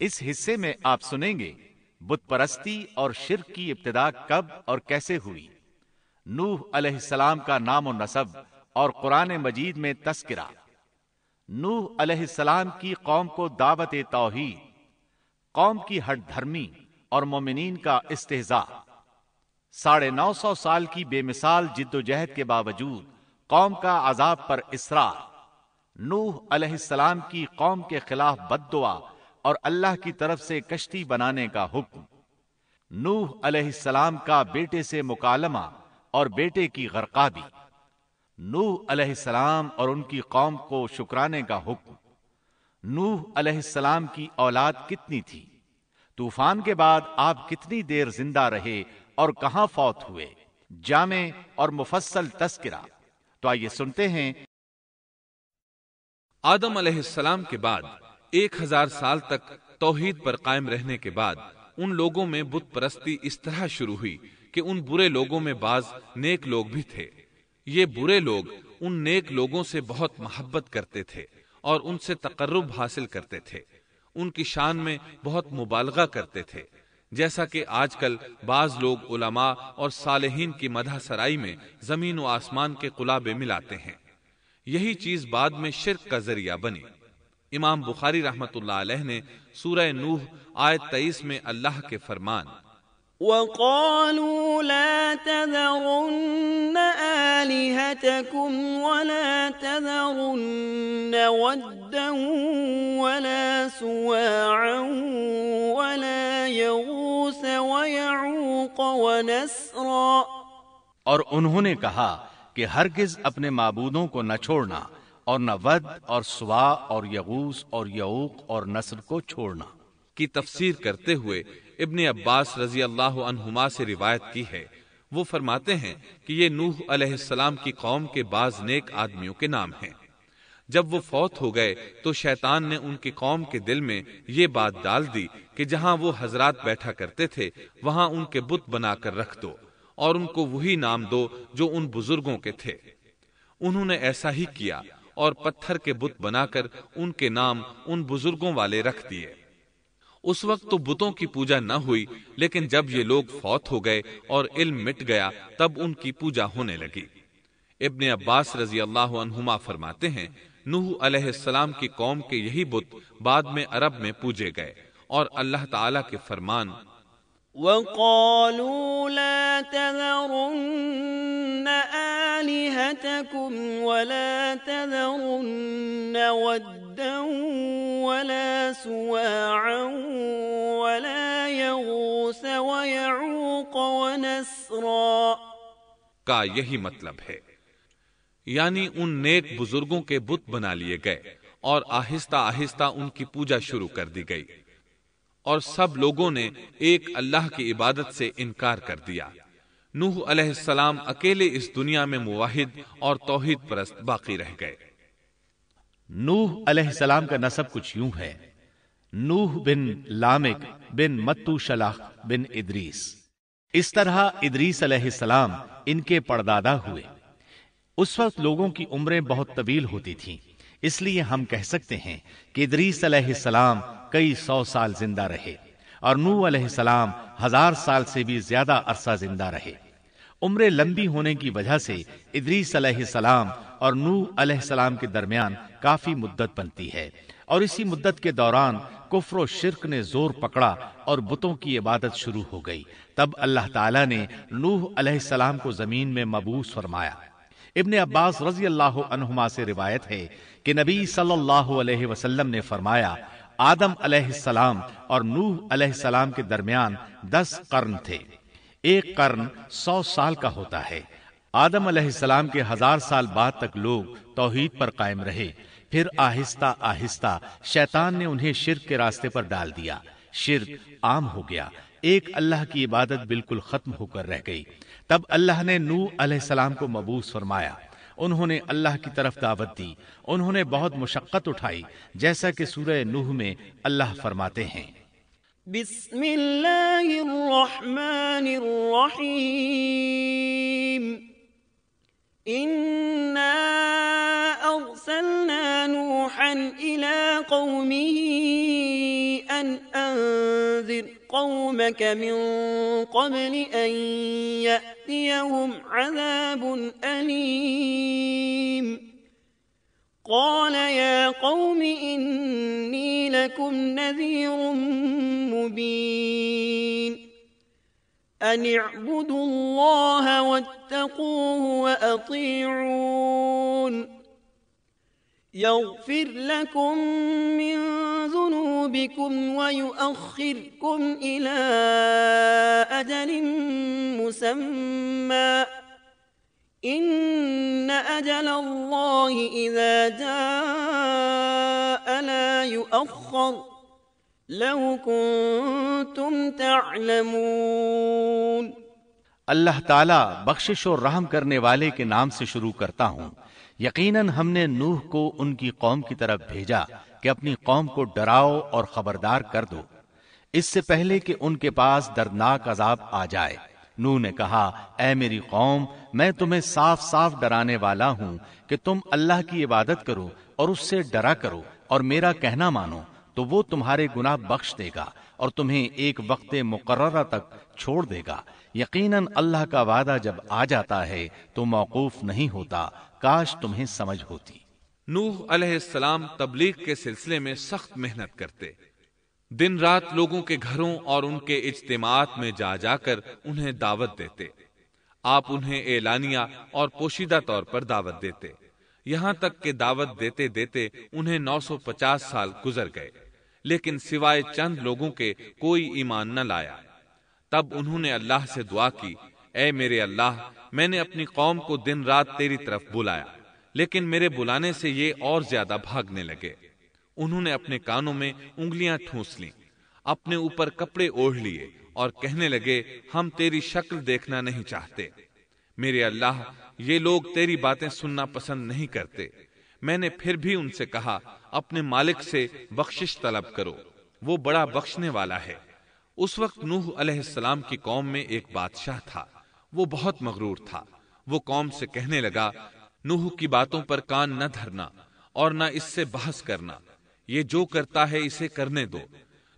اس حصے میں آپ سنیں گے بت پرستی اور شرک کی ابتدا کب اور کیسے ہوئی، نوح علیہ السلام کا نام و نسب اور قرآن مجید میں تذکرہ، نوح علیہ السلام کی قوم کو دعوت توحید، قوم کی ہٹ دھرمی اور مومنین کا استہزاء، 950 سال کی بے مثال جد و جہد کے باوجود قوم کا عذاب پر اصرار، نوح علیہ السلام کی قوم کے خلاف بد دعا اور اللہ کی طرف سے کشتی بنانے کا حکم، نوح علیہ السلام کا بیٹے سے مکالمہ اور بیٹے کی غرقابی، نوح علیہ السلام اور ان کی قوم کو شکرانے کا حکم، نوح علیہ السلام کی اولاد کتنی تھی، طوفان کے بعد آپ کتنی دیر زندہ رہے اور کہاں فوت ہوئے، جامع اور مفصل تذکرہ۔ تو آئیے سنتے ہیں۔ آدم علیہ السلام کے بعد 1000 سال تک توحید پر قائم رہنے کے بعد ان لوگوں میں بت پرستی اس طرح شروع ہوئی کہ ان برے لوگوں میں بعض نیک لوگ بھی تھے۔ یہ برے لوگ ان نیک لوگوں سے بہت محبت کرتے تھے اور ان سے تقرب حاصل کرتے تھے، ان کی شان میں بہت مبالغہ کرتے تھے، جیسا کہ آج کل بعض لوگ علماء اور صالحین کی مدح سرائی میں زمین و آسمان کے قلابے ملاتے ہیں۔ یہی چیز بعد میں شرک کا ذریعہ بنی۔ امام بخاری رحمۃ اللہ علیہ نے سورہ نوح آیت 23 میں اللہ کے فرمان وَقَالُوا لَا تَذَرُنَّ آلِهَتَكُمْ وَلَا تَذَرُنَّ وَدًّا وَلَا سُوَاعًا وَلَا يَغُوثَ وَيَعُوقَ وَنَسْرًا، اور انہوں نے کہا کہ ہرگز اپنے معبودوں کو نہ چھوڑنا اور نہ ود اور سوا اور یغوث اور یعوق اور نصر کو چھوڑنا کی تفسیر کرتے ہوئے ابن عباس رضی اللہ عنہما سے روایت کی ہے۔ وہ فرماتے ہیں کہ یہ نوح علیہ السلام کی قوم کے بعض نیک آدمیوں کے نام ہیں۔ جب وہ فوت ہو گئے تو شیطان نے ان کی قوم کے دل میں یہ بات ڈال دی کہ جہاں وہ حضرات بیٹھا کرتے تھے وہاں ان کے بت بنا کر رکھ دو اور ان کو وہی نام دو جو ان بزرگوں کے تھے۔ انہوں نے ایسا ہی کیا اور پتھر کے بت بنا کر ان کے نام ان بزرگوں والے رکھ دیے۔ اس وقت تو بتوں کی پوجا نہ ہوئی، لیکن جب یہ لوگ فوت ہو گئے اور علم مٹ گیا تب ان کی پوجا ہونے لگی۔ ابن عباس رضی اللہ عنہما فرماتے ہیں نوح علیہ السلام کی قوم کے یہی بت بعد میں عرب میں پوجے گئے، اور اللہ تعالی کے فرمان وَقَالُوا لَا تَذَرُنَّ آلِهَتَكُمْ وَلَا تَذَرُنَّ وَدًّا وَلَا سُوَاعًا وَلَا يَغُوثَ وَيَعُوقَ وَنَسْرًا کا یہی مطلب ہے، یعنی ان نیک بزرگوں کے بت بنا لیے گئے اور آہستہ آہستہ ان کی پوجا شروع کر دی گئی، اور سب لوگوں نے ایک اللہ کی عبادت سے انکار کر دیا۔ نوح علیہ السلام اکیلے اس دنیا میں موحد اور توحید پرست باقی رہ گئے۔ نوح علیہ السلام کا نسب کچھ یوں ہے: نوح بن لامک بن متو شلح بن ادریس۔ اس طرح ادریس علیہ السلام ان کے پردادا ہوئے۔ اس وقت لوگوں کی عمریں بہت طویل ہوتی تھیں، اس لیے ہم کہہ سکتے ہیں کہ ادریس علیہ السلام کئی 100 سال زندہ رہے اور نوح علیہ السلام 1000 سال سے بھی زیادہ عرصہ زندہ رہے۔ عمریں لمبی ہونے کی وجہ سے ادریس علیہ السلام اور نوح علیہ السلام کے درمیان کافی مدت بنتی ہے، اور اسی مدت کے دوران کفر و شرک نے زور پکڑا اور بتوں کی عبادت شروع ہو گئی۔ تب اللہ تعالیٰ نے نوح علیہ السلام کو زمین میں مبعوث فرمایا۔ ابن عباس رضی اللہ عنہما سے روایت ہے کہ نبی صلی اللہ علیہ وسلم نے فرمایا، آدم علیہ السلام اور نوح علیہ السلام کے درمیان 10 قرن تھے، ایک قرن 100 سال کا ہوتا ہے۔ آدم علیہ السلام کے 1000 سال بعد تک لوگ توحید پر قائم رہے، پھر آہستہ آہستہ شیطان نے انہیں شرک کے راستے پر ڈال دیا، شرک عام ہو گیا، ایک اللہ کی عبادت بالکل ختم ہو کر رہ گئی۔ تب اللہ نے نوح علیہ السلام کو مبعوث فرمایا، انہوں نے اللہ کی طرف دعوت دی، انہوں نے بہت مشقت اٹھائی، جیسا کہ سورہ نوح میں اللہ فرماتے ہیں، بسم اللہ الرحمن الرحیم، انا ارسلنا نوحا الى قومه أن أنذر قومك من قبل أن يأتيهم عذاب أليم قال يا قوم إني لكم نذير مبين أن اعبدوا الله واتقوه وأطيعون يغفر لكم من ذنوبكم ويؤخركم إلى أجل مسمى إن أجل الله إذا جاء لا يؤخر لو كنتم تعلمون۔ اللہ تعالیٰ بخشش اور رحم کرنے والے کے نام سے شروع کرتا ہوں۔ یقیناً ہم نے نوح کو ان کی قوم کی طرف بھیجا کہ اپنی قوم کو ڈراؤ اور خبردار کر دو اس سے پہلے کہ ان کے پاس دردناک عذاب آ جائے۔ نوح نے کہا اے میری قوم میں تمہیں صاف صاف ڈرانے والا ہوں کہ تم اللہ کی عبادت کرو اور اس سے ڈرا کرو اور میرا کہنا مانو تو وہ تمہارے گناہ بخش دے گا اور تمہیں ایک وقت مقررہ تک چھوڑ دے گا۔ یقیناً اللہ کا وعدہ جب آ جاتا ہے تو موقوف نہیں ہوتا، کاش تمہیں سمجھ ہوتی۔ نوح علیہ السلام تبلیغ کے سلسلے میں سخت محنت کرتے، دن رات لوگوں کے گھروں اور ان کے اجتماعات میں جا جا کر انہیں دعوت دیتے۔ آپ انہیں اعلانیہ اور پوشیدہ طور پر دعوت دیتے، یہاں تک کہ دعوت دیتے دیتے انہیں 950 سال گزر گئے، لیکن سوائے چند لوگوں کے کوئی ایمان نہ لایا۔ تب انہوں نے اللہ سے دعا کی اے میرے اللہ میں نے اپنی قوم کو دن رات تیری طرف بلایا، لیکن میرے بلانے سے یہ اور زیادہ بھاگنے لگے۔ انہوں نے اپنے کانوں میں انگلیاں ٹھونس لیں، اپنے اوپر کپڑے اوڑھ لیے اور کہنے لگے ہم تیری شکل دیکھنا نہیں چاہتے۔ میرے اللہ یہ لوگ تیری باتیں سننا پسند نہیں کرتے۔ میں نے پھر بھی ان سے کہا اپنے مالک سے بخشش طلب کرو، وہ بڑا بخشنے والا ہے۔ اس وقت نوح علیہ السلام کی قوم میں ایک بادشاہ تھا، وہ بہت مغرور تھا۔ وہ قوم سے کہنے لگا نوح کی باتوں پر کان نہ دھرنا اور نہ اس سے بحث کرنا، یہ جو کرتا ہے اسے کرنے دو،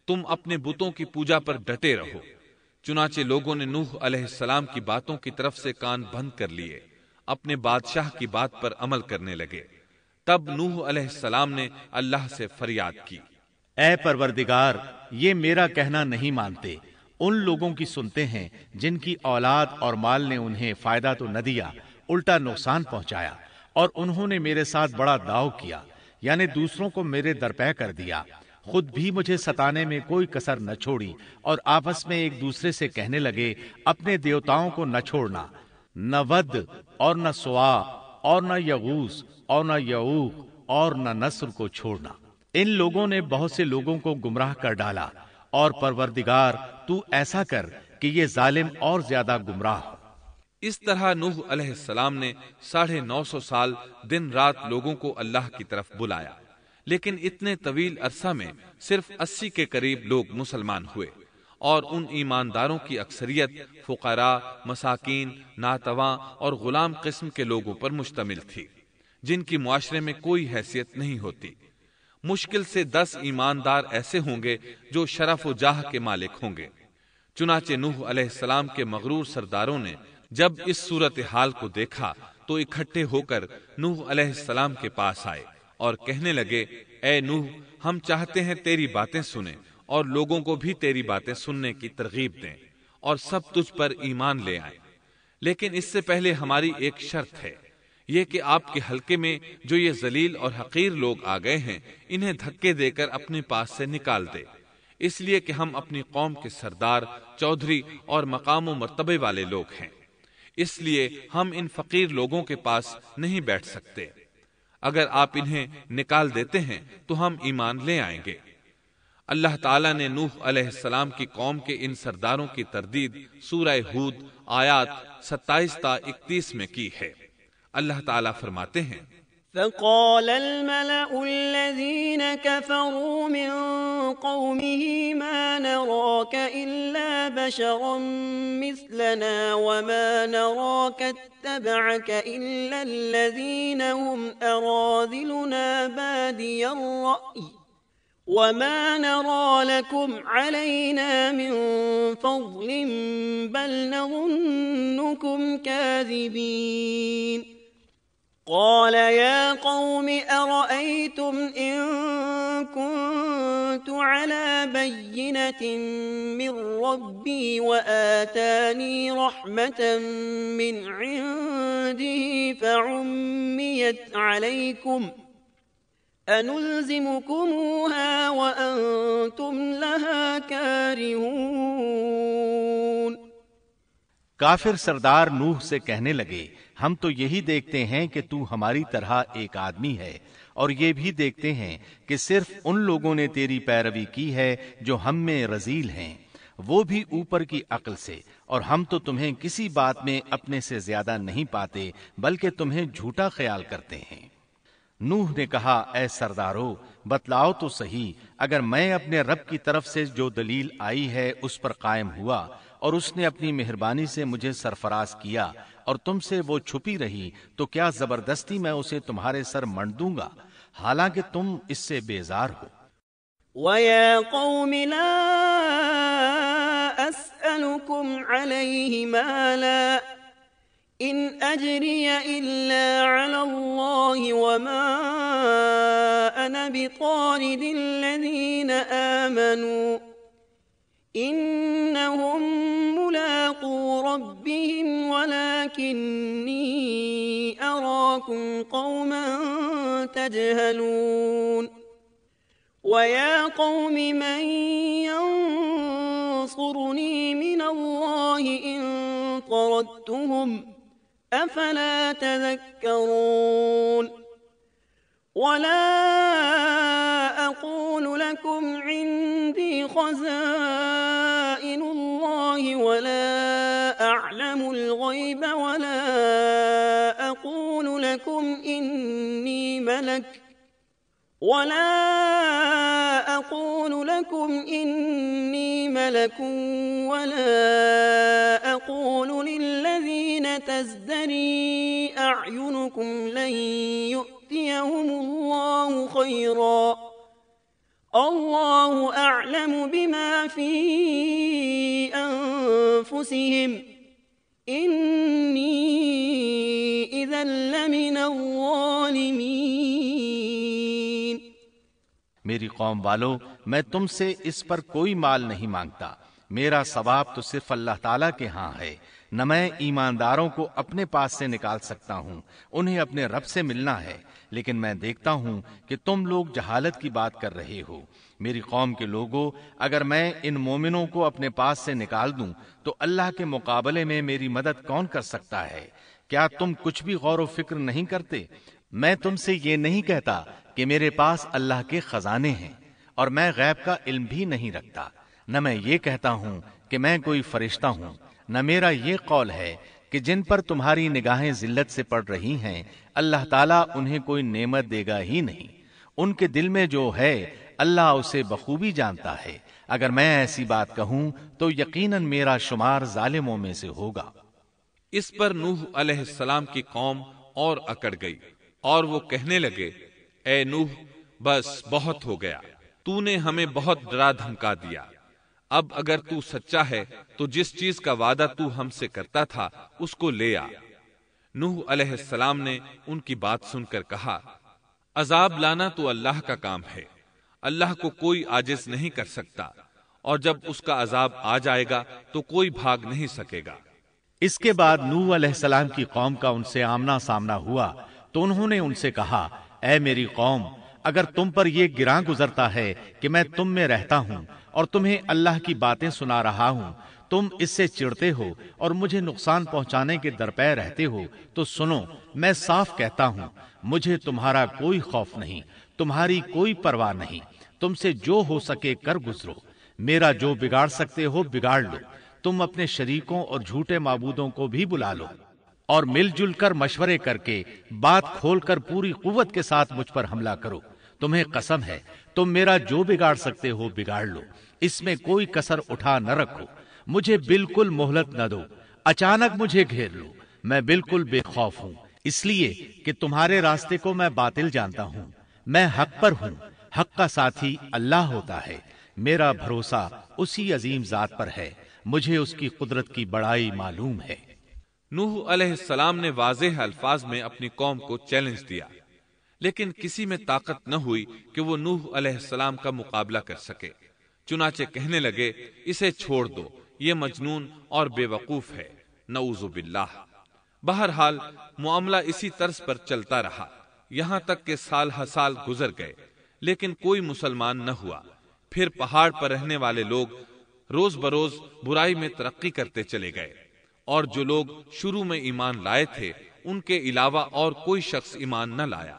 تم اپنے بتوں کی پوجا پر ڈٹے رہو۔ چنانچہ لوگوں نے نوح علیہ السلام کی باتوں کی طرف سے کان بند کر لیے، اپنے بادشاہ کی بات پر عمل کرنے لگے۔ تب نوح علیہ السلام نے اللہ سے فریاد کی اے پروردگار یہ میرا کہنا نہیں مانتے، ان لوگوں کی سنتے ہیں جن کی اولاد اور مال نے انہیں فائدہ تو نہ دیا الٹا نقصان پہنچایا، اور انہوں نے میرے ساتھ بڑا داؤ کیا، یعنی دوسروں کو میرے درپے کر دیا، خود بھی مجھے ستانے میں کوئی کسر نہ چھوڑی، اور آپس میں ایک دوسرے سے کہنے لگے اپنے دیوتاؤں کو نہ چھوڑنا، نہ ود اور نہ سوا اور نہ یغوث اور نہ یعوق اور نہ نصر کو چھوڑنا۔ ان لوگوں نے بہت سے لوگوں کو گمراہ کر ڈالا، اور پروردگار تو ایسا کر کہ یہ ظالم اور زیادہ گمراہ ہو۔ اس طرح نوح علیہ السلام نے 950 سال دن رات لوگوں کو اللہ کی طرف بلایا، لیکن اتنے طویل عرصہ میں صرف 80 کے قریب لوگ مسلمان ہوئے، اور ان ایمانداروں کی اکثریت فقراء، مساکین، ناتواں اور غلام قسم کے لوگوں پر مشتمل تھی، جن کی معاشرے میں کوئی حیثیت نہیں ہوتی۔ مشکل سے 10 ایماندار ایسے ہوں گے جو شرف و جاہ کے مالک ہوں گے۔ چنانچہ نوح علیہ السلام کے مغرور سرداروں نے جب اس صورتحال کو دیکھا تو اکٹھے ہو کر نوح علیہ السلام کے پاس آئے اور کہنے لگے اے نوح ہم چاہتے ہیں تیری باتیں سنیں اور لوگوں کو بھی تیری باتیں سننے کی ترغیب دیں اور سب تجھ پر ایمان لے آئیں، لیکن اس سے پہلے ہماری ایک شرط ہے، یہ کہ آپ کے حلقے میں جو یہ ذلیل اور حقیر لوگ آ گئے ہیں انہیں دھکے دے کر اپنے پاس سے نکال دے، اس لیے کہ ہم اپنی قوم کے سردار، چودھری اور مقام و مرتبے والے لوگ ہیں، اس لیے ہم ان فقیر لوگوں کے پاس نہیں بیٹھ سکتے۔ اگر آپ انہیں نکال دیتے ہیں تو ہم ایمان لے آئیں گے۔ اللہ تعالیٰ نے نوح علیہ السلام کی قوم کے ان سرداروں کی تردید سورہ ہود آیات 27 تا 31 میں کی ہے۔ اللہ تعالیٰ فرماتے ہیں فقال الملأ الذين كفروا من قومه ما نراك إلا بشرا مثلنا وما نراك اتبعك إلا الذين هم أراذلنا بادي الرأي وما نرى لكم علينا من فضل بل نظنكم كاذبين قال يا قوم أرأيتم إن كنت على بينة من ربي وآتاني رحمة من عنده فعميت عليكم أنلزمكموها وأنتم لها كارهون۔ کافر سردار نوح سے کہنے لگے ہم تو یہی دیکھتے ہیں کہ تو ہماری طرح ایک آدمی ہے اور یہ بھی دیکھتے ہیں کہ صرف ان لوگوں نے تیری پیروی کی ہے جو ہم میں رذیل ہیں، وہ بھی اوپر کی عقل سے، اور ہم تو تمہیں کسی بات میں اپنے سے زیادہ نہیں پاتے بلکہ تمہیں جھوٹا خیال کرتے ہیں۔ نوح نے کہا اے سردارو بتلاؤ تو صحیح، اگر میں اپنے رب کی طرف سے جو دلیل آئی ہے اس پر قائم ہوا اور اس نے اپنی مہربانی سے مجھے سرفراز کیا اور تم سے وہ چھپی رہی تو کیا زبردستی میں اسے تمہارے سر منڈ دوں گا حالانکہ تم اس سے بیزار ہو۔ وَيَا قَوْمِ لَا أَسْأَلُكُمْ عَلَيْهِ مَالًا إِنْ أَجْرِيَ إِلَّا عَلَى اللَّهِ وَمَا أَنَا بِطَارِدِ الَّذِينَ آمَنُوا إِنَّهُمْ مُلَاقُو رَبِّهِمْ وَلَكِنِّي أَرَاكُمْ قَوْمًا تَجْهَلُونَ وَيَا قَوْمِ مَنْ يَنصُرُنِي مِنَ اللَّهِ إِن طَرَدتُّهُمْ أَفَلَا تَذَكَّرُونَ وَلَا أَقُولُ لَكُمْ عِندِي خَزَائِنُ اللَّهِ وَلَا أَعْلَمُ الْغَيْبَ وَلَا أَقُولُ لَكُمْ إِنِّي مَلَكٌ ولا أقول للذين تزدري أعينكم لن يؤتيهم الله خيرا الله أعلم بما في أنفسهم إني إذا لمن الظالمين۔ میری قوم والو میں تم سے اس پر کوئی مال نہیں مانگتا، میرا ثواب تو صرف اللہ تعالیٰ کے ہاں ہے، نہ میں ایمانداروں کو اپنے پاس سے نکال سکتا ہوں، انہیں اپنے رب سے ملنا ہے، لیکن میں دیکھتا ہوں کہ تم لوگ جہالت کی بات کر رہے ہو۔ میری قوم کے لوگوں اگر میں ان مومنوں کو اپنے پاس سے نکال دوں تو اللہ کے مقابلے میں میری مدد کون کر سکتا ہے؟ کیا تم کچھ بھی غور و فکر نہیں کرتے؟ میں تم سے یہ نہیں کہتا کہ میرے پاس اللہ کے خزانے ہیں اور میں غیب کا علم بھی نہیں رکھتا، نہ میں یہ کہتا ہوں کہ میں کوئی فرشتہ ہوں، نہ میرا یہ قول ہے کہ جن پر تمہاری نگاہیں ذلت سے پڑ رہی ہیں اللہ تعالیٰ انہیں کوئی نعمت دے گا ہی نہیں، ان کے دل میں جو ہے اللہ اسے بخوبی جانتا ہے، اگر میں ایسی بات کہوں تو یقیناً میرا شمار ظالموں میں سے ہوگا۔ اس پر نوح علیہ السلام کی قوم اور اکڑ گئی اور وہ کہنے لگے اے نوح بس بہت ہو گیا، تو نے ہمیں بہت ڈرا دھمکا دیا، اب اگر تو سچا ہے تو جس چیز کا وعدہ تو ہم سے کرتا تھا اس کو لے آ۔ نوح علیہ السلام نے ان کی بات سن کر کہا عذاب لانا تو اللہ کا کام ہے، اللہ کو کوئی عاجز نہیں کر سکتا، اور جب اس کا عذاب آ جائے گا تو کوئی بھاگ نہیں سکے گا۔ اس کے بعد نوح علیہ السلام کی قوم کا ان سے آمنا سامنا ہوا تو انہوں نے ان سے کہا اے میری قوم اگر تم پر یہ گراں گزرتا ہے کہ میں تم میں رہتا ہوں اور تمہیں اللہ کی باتیں سنا رہا ہوں، تم اس سے چڑھتے ہو اور مجھے نقصان پہنچانے کے درپے رہتے ہو، تو سنو میں صاف کہتا ہوں مجھے تمہارا کوئی خوف نہیں، تمہاری کوئی پرواہ نہیں، تم سے جو ہو سکے کر گزرو، میرا جو بگاڑ سکتے ہو بگاڑ لو، تم اپنے شریکوں اور جھوٹے معبودوں کو بھی بلا لو اور مل جل کر مشورے کر کے بات کھول کر پوری قوت کے ساتھ مجھ پر حملہ کرو، تمہیں قسم ہے تم میرا جو بگاڑ سکتے ہو بگاڑ لو، اس میں کوئی کسر اٹھا نہ رکھو، مجھے بالکل مہلت نہ دو، اچانک مجھے گھیر لو، میں بالکل بے خوف ہوں، اس لیے کہ تمہارے راستے کو میں باطل جانتا ہوں، میں حق پر ہوں، حق کا ساتھی اللہ ہوتا ہے، میرا بھروسہ اسی عظیم ذات پر ہے، مجھے اس کی قدرت کی بڑائی معلوم ہے۔ نوح علیہ السلام نے واضح الفاظ میں اپنی قوم کو چیلنج دیا، لیکن کسی میں طاقت نہ ہوئی کہ وہ نوح علیہ السلام کا مقابلہ کر سکے۔ چنانچہ کہنے لگے، اسے چھوڑ دو، یہ مجنون اور بے وقوف ہے، نعوذ باللہ۔ بہرحال معاملہ اسی طرز پر چلتا رہا، یہاں تک کہ سال ہر سال گزر گئے، لیکن کوئی مسلمان نہ ہوا۔ پھر پہاڑ پر رہنے والے لوگ روز بروز برائی میں ترقی کرتے چلے گئے، اور جو لوگ شروع میں ایمان لائے تھے ان کے علاوہ اور کوئی شخص ایمان نہ لایا۔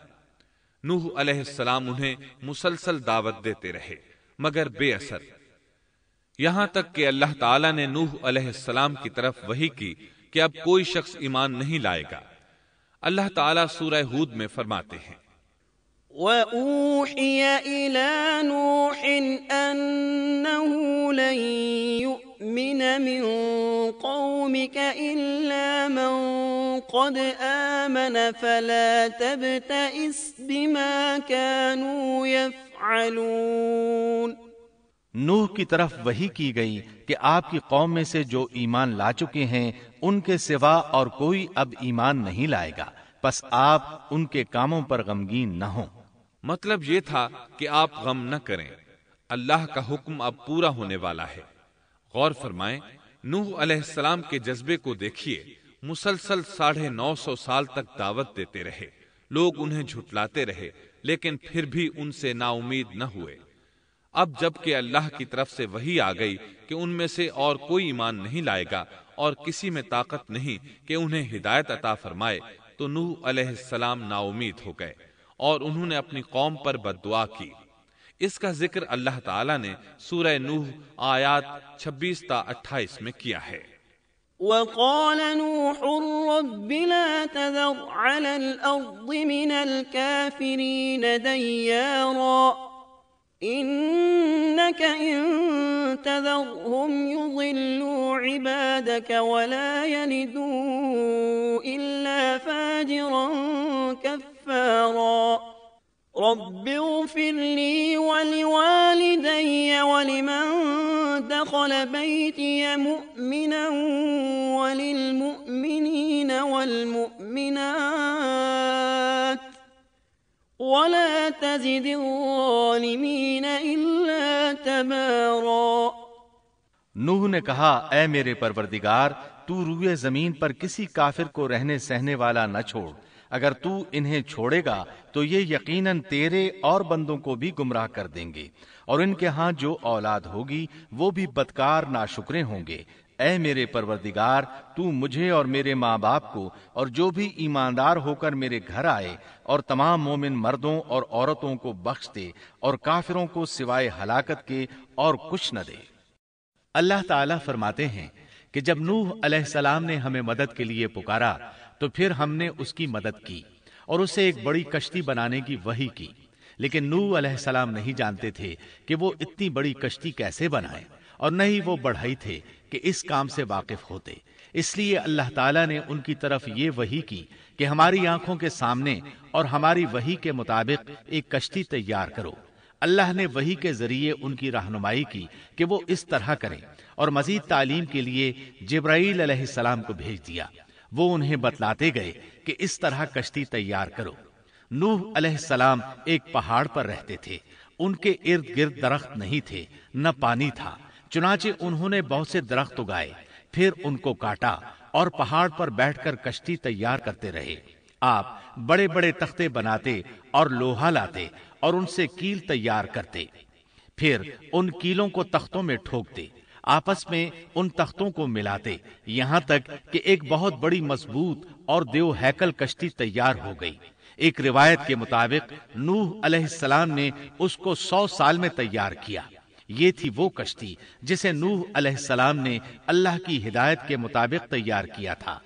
نوح علیہ السلام انہیں مسلسل دعوت دیتے رہے مگر بے اثر، یہاں تک کہ اللہ تعالیٰ نے نوح علیہ السلام کی طرف وحی کی کہ اب کوئی شخص ایمان نہیں لائے گا۔ اللہ تعالیٰ سورہ ہود میں فرماتے ہیں، وَأُوحِيَ إِلَى نُوحٍ أَنَّهُ لَن يُؤْمِنَ مِن قَوْمِكَ إِلَّا مَن قَدْ آمَنَ فَلَا تَبْتَئِسْ بِمَا كَانُوا يَفْعَلُونَ۔ نوح کی طرف وحی کی گئی کہ آپ کی قوم میں سے جو ایمان لا چکے ہیں ان کے سوا اور کوئی اب ایمان نہیں لائے گا، پس آپ ان کے کاموں پر غمگین نہ ہوں۔ مطلب یہ تھا کہ آپ غم نہ کریں، اللہ کا حکم اب پورا ہونے والا ہے۔ غور فرمائیں، نوح علیہ السلام کے جذبے کو دیکھیے، مسلسل 950 سال تک دعوت دیتے رہے، لوگ انہیں جھٹلاتے رہے، لیکن پھر بھی ان سے نا امید نہ ہوئے۔ اب جب کہ اللہ کی طرف سے وحی آ گئی کہ ان میں سے اور کوئی ایمان نہیں لائے گا اور کسی میں طاقت نہیں کہ انہیں ہدایت عطا فرمائے، تو نوح علیہ السلام نا امید ہو گئے اور انہوں نے اپنی قوم پر بد دعا کی۔ اس کا ذکر اللہ تعالیٰ نے سورہ نوح آیات 26 تا 28 میں کیا ہے۔ وَقَالَ نُوحٌ رَبِّ لَا تَذَرْ عَلَى الْأَرْضِ مِنَ الْكَافِرِينَ دَيَّارًا إِنَّكَ إِن تَذَرْهُمْ يُضِلُّوا عِبَادَكَ وَلَا يَلِدُوا إِلَّا فَاجِرًا كَفَّارًا رَبِّ اغْفِرْ لِي وَلِوَالِدَيَّ وَلِمَن دَخَلَ بَيْتِيَ مُؤْمِنًا وَلِلْمُؤْمِنِينَ وَالْمُؤْمِنَاتِ وَلَا تَزِدِ الظَّالِمِينَ إِلَّا تَبَارًا۔ نوح نے کہا، اے میرے پروردگار، تو روئے زمین پر کسی کافر کو رہنے سہنے والا نہ چھوڑ، اگر تو انہیں چھوڑے گا تو یہ یقیناً تیرے اور بندوں کو بھی گمراہ کر دیں گے، اور ان کے ہاں جو اولاد ہوگی وہ بھی بدکار ناشکرے ہوں گے۔ اے میرے پروردگار، تو مجھے اور میرے ماں باپ کو اور جو بھی ایماندار ہو کر میرے گھر آئے اور تمام مومن مردوں اور عورتوں کو بخش دے، اور کافروں کو سوائے ہلاکت کے اور کچھ نہ دے۔ اللہ تعالیٰ فرماتے ہیں کہ جب نوح علیہ السلام نے ہمیں مدد کے لیے پکارا تو پھر ہم نے اس کی مدد کی اور اسے ایک بڑی کشتی بنانے کی وحی کی، لیکن نوح علیہ السلام نہیں جانتے تھے کہ وہ اتنی بڑی کشتی کیسے بنائے، اور نہ ہی وہ بڑھئی تھے کہ اس کام سے واقف ہوتے۔ اس لیے اللہ تعالیٰ نے ان کی طرف یہ وحی کی کہ ہماری آنکھوں کے سامنے اور ہماری وحی کے مطابق ایک کشتی تیار کرو۔ اللہ نے وحی کے ذریعے ان کی رہنمائی کی کہ وہ اس طرح کریں، اور مزید تعلیم کے لیے جبرائیل علیہ السلام کو بھیج دیا۔ وہ انہیں بتلاتے گئے کہ اس طرح کشتی تیار کرو۔ نوح علیہ السلام ایک پہاڑ پر رہتے تھے، ان کے ارد گرد درخت نہیں تھے، نہ پانی تھا، چنانچہ انہوں نے بہت سے درخت اگائے، پھر ان کو کاٹا اور پہاڑ پر بیٹھ کر کشتی تیار کرتے رہے۔ آپ بڑے بڑے تختے بناتے اور لوہا لاتے اور ان سے کیل تیار کرتے، پھر ان کیلوں کو تختوں میں ٹھوکتے، آپس میں ان تختوں کو ملاتے، یہاں تک کہ ایک بہت بڑی مضبوط اور دیو ہیکل کشتی تیار ہو گئی۔ ایک روایت کے مطابق نوح علیہ السلام نے اس کو 100 سال میں تیار کیا۔ یہ تھی وہ کشتی جسے نوح علیہ السلام نے اللہ کی ہدایت کے مطابق تیار کیا تھا۔